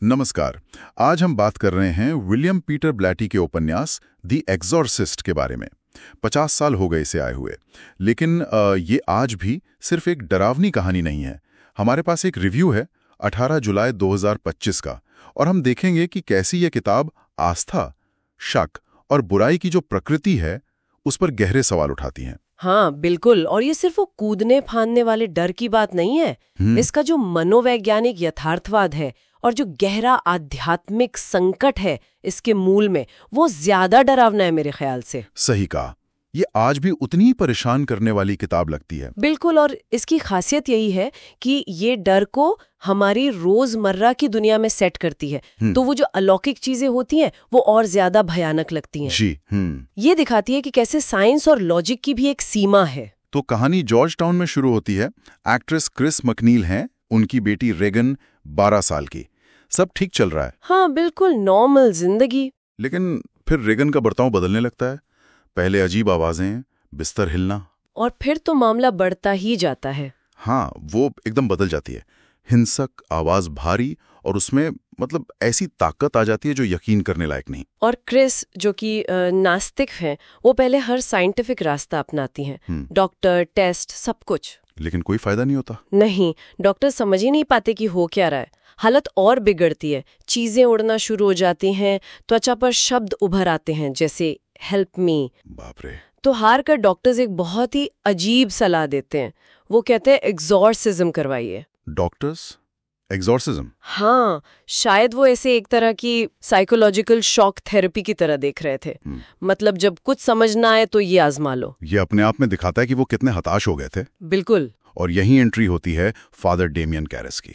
नमस्कार। आज हम बात कर रहे हैं विलियम पीटर ब्लैटी के उपन्यास द एग्जॉर्सिस्ट के बारे में। 50 साल हो गए इसे आए हुए, लेकिन ये आज भी सिर्फ एक डरावनी कहानी नहीं है। हमारे पास एक रिव्यू है 18 जुलाई 2025 का, और हम देखेंगे कि कैसी ये किताब आस्था, शक और बुराई की जो प्रकृति है उस पर गहरे सवाल उठाती है। हाँ बिल्कुल। और ये सिर्फ वो कूदने फांदने वाले डर की बात नहीं है। इसका जो मनोवैज्ञानिक यथार्थवाद है और जो गहरा आध्यात्मिक संकट है इसके मूल में, वो ज्यादा डरावना है मेरे ख्याल से। सही कहा, ये आज भी उतनी ही परेशान करने वाली किताब लगती है। बिल्कुल। और इसकी खासियत यही है कि ये डर को हमारी रोजमर्रा की दुनिया में सेट करती है, तो वो जो अलौकिक चीजें होती हैं वो और ज्यादा भयानक लगती हैं। जी। ये दिखाती है कि कैसे साइंस और लॉजिक की भी एक सीमा है। तो कहानी जॉर्ज टाउन में शुरू होती है। एक्ट्रेस क्रिस मैकनील हैं, उनकी बेटी रेगन 12 साल की। सब ठीक चल रहा है। हाँ बिल्कुल, नॉर्मल जिंदगी। लेकिन फिर रेगन का बर्ताव बदलने लगता है। पहले अजीब आवाजें, बिस्तर हिलना, और फिर तो मामला बढ़ता ही जाता है। हाँ, वो एकदम बदल जाती है। हिंसक, आवाज भारी, और उसमें मतलब ऐसी ताकत आ जाती है जो यकीन करने लायक नहीं। और क्रिस जो कि नास्तिक हैं, वो पहले हर साइंटिफिक रास्ता अपनाती हैं, डॉक्टर, टेस्ट, सब कुछ। लेकिन कोई फायदा नहीं होता। नहीं, डॉक्टर समझ ही नहीं पाते कि हो क्या रहा है। हालत और बिगड़ती है, चीजें उड़ना शुरू हो जाती हैं, त्वचा पर शब्द उभर आते हैं जैसे हेल्प मी। बाप रे। तो हार कर डॉक्टर्स एक बहुत ही अजीब सलाह देते हैं। वो कहते हैं एग्जॉर्सिज्म करवाइए। Doctors exorcism? हाँ, शायद वो ऐसे एक तरह की साइकोलॉजिकल शॉक थेरेपी की तरह देख रहे थे। मतलब जब कुछ समझ ना आए तो ये आजमा लो। ये अपने आप में दिखाता है कि वो कितने हताश हो गए थे। बिल्कुल। और यही एंट्री होती है फादर डेमियन कैरेस की।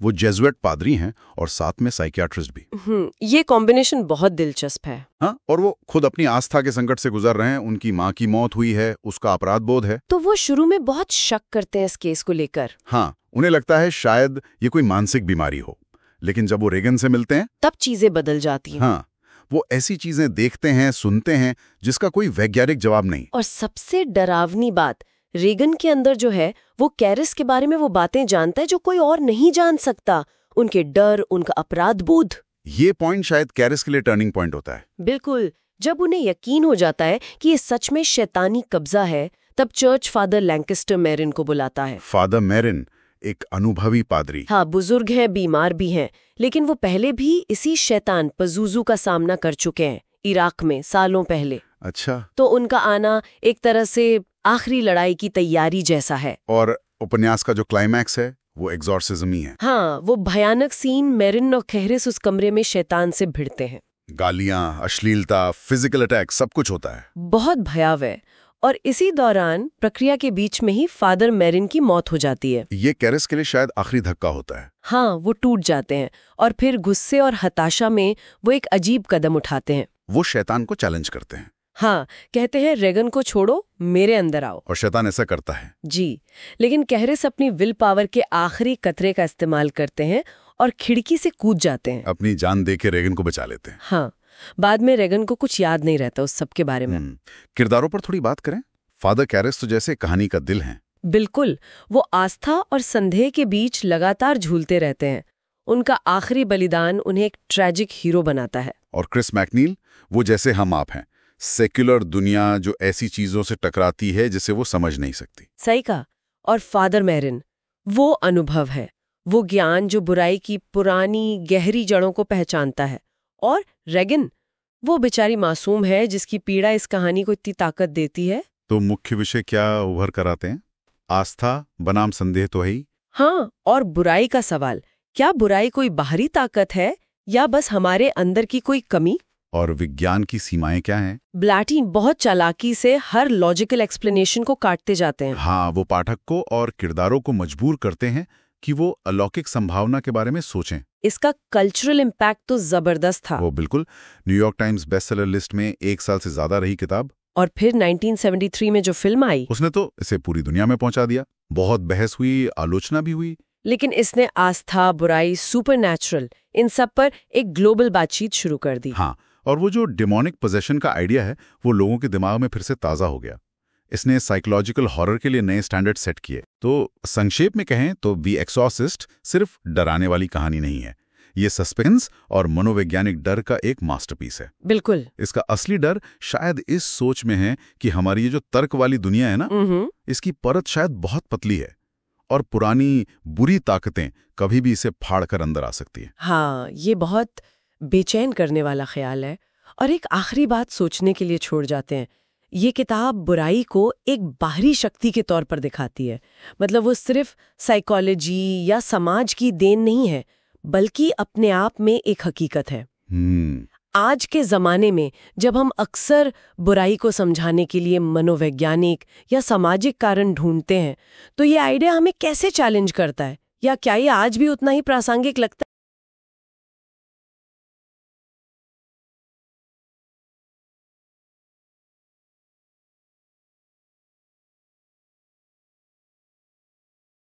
वो जेजुएट पादरी हैं और साथ में साइकियाट्रिस्ट भी। ये कॉम्बिनेशन बहुत दिलचस्प है। हाँ, और वो खुद अपनी आस्था के संकट से गुजर रहे हैं। उनकी माँ की मौत हुई है, उसका अपराध बोध है। तो वो शुरू में बहुत शक करते हैं इस केस को लेकर। हाँ, उन्हें लगता है शायद ये कोई मानसिक बीमारी हो। लेकिन जब वो रेगन से मिलते हैं तब चीजें बदल जाती हैं। हाँ, वो ऐसी चीजें देखते हैं, सुनते हैं जिसका कोई वैज्ञानिक जवाब नहीं। और सबसे डरावनी बात, रेगन के अंदर जो है वो कैरिस के बारे में वो बातें जानता है जो कोई और नहीं जान सकता। उनके डर, उनका अपराध बोध। ये पॉइंट शायद कैरिस के लिए टर्निंग पॉइंट होता है। बिल्कुल। जब उन्हें यकीन हो जाता है कि ये सच में शैतानी कब्जा है, तब चर्च फादर लैंकेस्टर मैरिन को बुलाता है। फादर मैरिन एक अनुभवी पादरी। हाँ, बुजुर्ग हैं, बीमार भी हैं, लेकिन वो पहले भी इसी शैतान पजूजू का सामना कर चुके हैं इराक में सालों पहले। अच्छा। तो उनका आना एक तरह से आखिरी लड़ाई की तैयारी जैसा है। और उपन्यास का जो क्लाइमैक्स है वो एग्जॉर्सिज्म ही है। हाँ, वो भयानक सीन, मैरिन और कैरिस उस कमरे में शैतान से भिड़ते हैं। गालियां, अश्लीलता, फिजिकल अटैक, सब कुछ होता है। बहुत भयावह। और इसी दौरान प्रक्रिया के बीच में ही फादर मैरिन की मौत हो जाती है। ये कैरिस के लिए शायद आखिरी धक्का होता है। हाँ, वो टूट जाते हैं और फिर गुस्से और हताशा में वो एक अजीब कदम उठाते हैं। वो शैतान को चैलेंज करते हैं। हाँ, कहते हैं रेगन को छोड़ो, मेरे अंदर आओ। और शैतान ऐसा करता है। जी। लेकिन कैरिस अपनी विल पावर के आखिरी कतरे का इस्तेमाल करते हैं और खिड़की से कूद जाते हैं। अपनी जान दे के रेगन को बचा लेते हैं। हाँ, बाद में रेगन को कुछ याद नहीं रहता उस सब के बारे में। किरदारों पर थोड़ी बात करें। फादर कैरिस तो जैसे कहानी का दिल है। बिल्कुल। वो आस्था और संदेह के बीच लगातार झूलते रहते हैं। उनका आखिरी बलिदान उन्हें एक ट्रैजिक हीरो बनाता है। और क्रिस मैकनील, वो जैसे हम आप हैं, सेक्युलर दुनिया जो ऐसी चीजों से टकराती है जिसे वो समझ नहीं सकती। सही कहा। और फादर मैरिन, वो अनुभव है, वो ज्ञान जो बुराई की पुरानी गहरी जड़ों को पहचानता है। और रेगन, वो बेचारी मासूम है जिसकी पीड़ा इस कहानी को इतनी ताकत देती है। तो मुख्य विषय क्या उभर कर आते हैं? आस्था बनाम संदेह तो है ही। हाँ, और बुराई का सवाल, क्या बुराई कोई बाहरी ताकत है या बस हमारे अंदर की कोई कमी? और विज्ञान की सीमाएं क्या हैं? ब्लैटी बहुत चालाकी से हर लॉजिकल एक्सप्लेनेशन को काटते जाते हैं। हाँ, वो पाठक को और किरदारों को मजबूर करते हैं कि वो अलौकिक संभावना के बारे में सोचें। इसका कल्चरल इम्पैक्ट तो जबरदस्त था। वो बिल्कुल। न्यूयॉर्क टाइम्स बेस्टसेलर लिस्ट में 1 साल से ज्यादा रही किताब। और फिर 1973 में जो फिल्म आई, उसने तो इसे पूरी दुनिया में पहुंचा दिया। बहुत बहस हुई, आलोचना भी हुई। लेकिन इसने आस्था, बुराई, सुपरनैचुरल, इन सब पर एक ग्लोबल बातचीत शुरू कर दी। हाँ, और वो जो डेमोनिक पोजेशन का आइडिया है वो लोगों के दिमाग में फिर से ताज़ा हो गया। इसने साइकोलॉजिकल हॉरर के लिए नए स्टैंडर्ड सेट किए। तो संक्षेप में कहें तो द एक्सॉर्सिस्ट सिर्फ डराने वाली कहानी नहीं है, ये सस्पेंस और मनोवैज्ञानिक डर का एक मास्टरपीस है। बिल्कुल। इसका असली डर शायद इस सोच में है कि हमारी ये जो तर्क वाली दुनिया है ना, इसकी परत शायद बहुत पतली है और पुरानी बुरी ताकतें कभी भी इसे फाड़ कर अंदर आ सकती है। हाँ, ये बहुत बेचैन करने वाला ख्याल है। और एक आखिरी बात सोचने के लिए छोड़ जाते हैं। ये किताब बुराई को एक बाहरी शक्ति के तौर पर दिखाती है। मतलब वो सिर्फ साइकोलॉजी या समाज की देन नहीं है, बल्कि अपने आप में एक हकीकत है। आज के ज़माने में जब हम अक्सर बुराई को समझाने के लिए मनोवैज्ञानिक या सामाजिक कारण ढूंढते हैं, तो ये आइडिया हमें कैसे चैलेंज करता है, या क्या ये आज भी उतना ही प्रासंगिक लगता है?